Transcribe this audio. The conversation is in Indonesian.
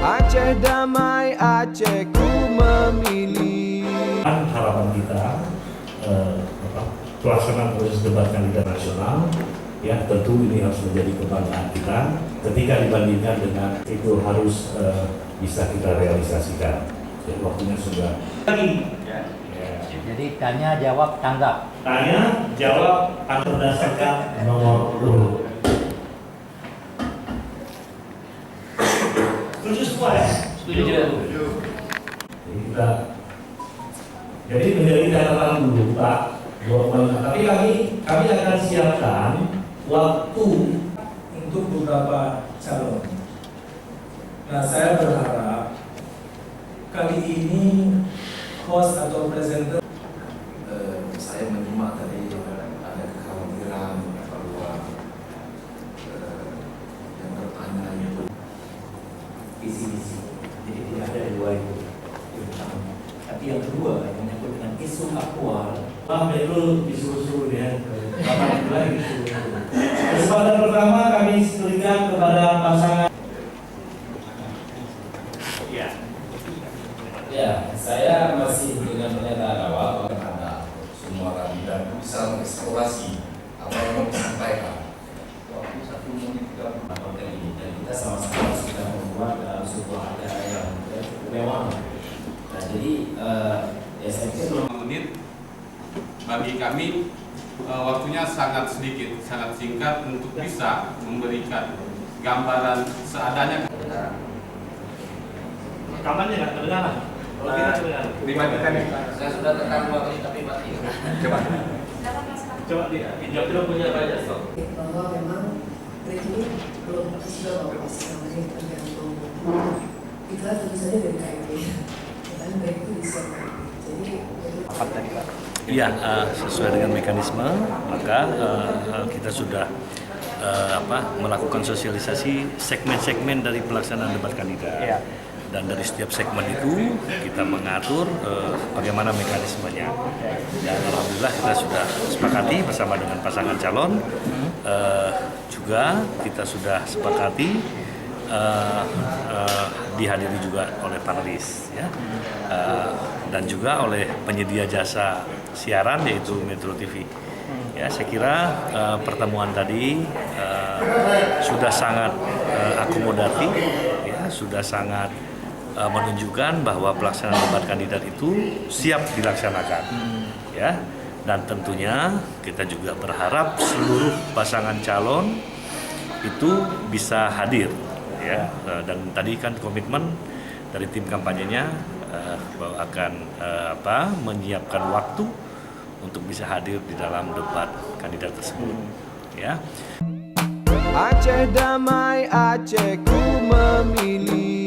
Aceh damai, Aceh ku memilih. Harapan kita pelaksanaan proses debat kandidat nasional, ya tentu ini harus menjadi kebanggaan kita ketika dibandingkan dengan itu harus bisa kita realisasikan. Jadi waktunya sudah lagi. Ya. Jadi tanya jawab tanggap. Tanya jawab berdasarkan nomor urut. Setuju semua ya? Setuju. Jadi menjadi catatan dulu Pak. Tapi kami akan siapkan waktu untuk beberapa calon. Nah, saya berharap kali ini host atau presenter saya menyimak tadi ada kekhawatiran bahwa yang bertanya itu visi-visi, jadi tidak ada dua itu yang pertama. Tapi yang kedua yang menyangkut dengan isu aktual. Betul disuruh-suruh ya. Kesempatan pertama kami berikan kepada pasangan. ya saya masih dengan pernyataan awal karena semua kandidat bisa mengeksplorasi apa yang mau disampaikan. Waktu 1 menit 30 konten ini dan kita sama-sama sudah membuat sebuah acara yang cukup mewah. Nah jadi ya saya pikir 5 menit bagi kami waktunya sangat sedikit, sangat singkat untuk bisa memberikan gambaran seadanya. Rekamannya nggak kedengaran. Kalau kita kedengaran. Dimatikan ya? Saya sudah tekan 2 kali tapi mati. Coba dia punya banyak stok. Bahwa memang mereka ini belum sudah bahwa masih namanya tergantung iklan tentu saja dari KIP dan baik itu bisa jadi Apa tadi Pak? Iya, sesuai dengan mekanisme, maka kita sudah melakukan sosialisasi segmen-segmen dari pelaksanaan debat kandidat. Ya. Dan dari setiap segmen itu kita mengatur bagaimana mekanismenya. Dan alhamdulillah kita sudah sepakati bersama dengan pasangan calon. Juga kita sudah sepakati dihadiri juga oleh panelis, ya, dan juga oleh penyedia jasa siaran yaitu Metro TV. Ya, saya kira pertemuan tadi sudah sangat akomodatif, ya, sudah sangat menunjukkan bahwa pelaksanaan debat kandidat itu siap dilaksanakan, ya, dan tentunya kita juga berharap seluruh pasangan calon itu bisa hadir, ya, dan tadi kan komitmen dari tim kampanyenya bahwa akan menyiapkan waktu untuk bisa hadir di dalam debat kandidat tersebut, ya. Aceh damai, Aceh ku memilih.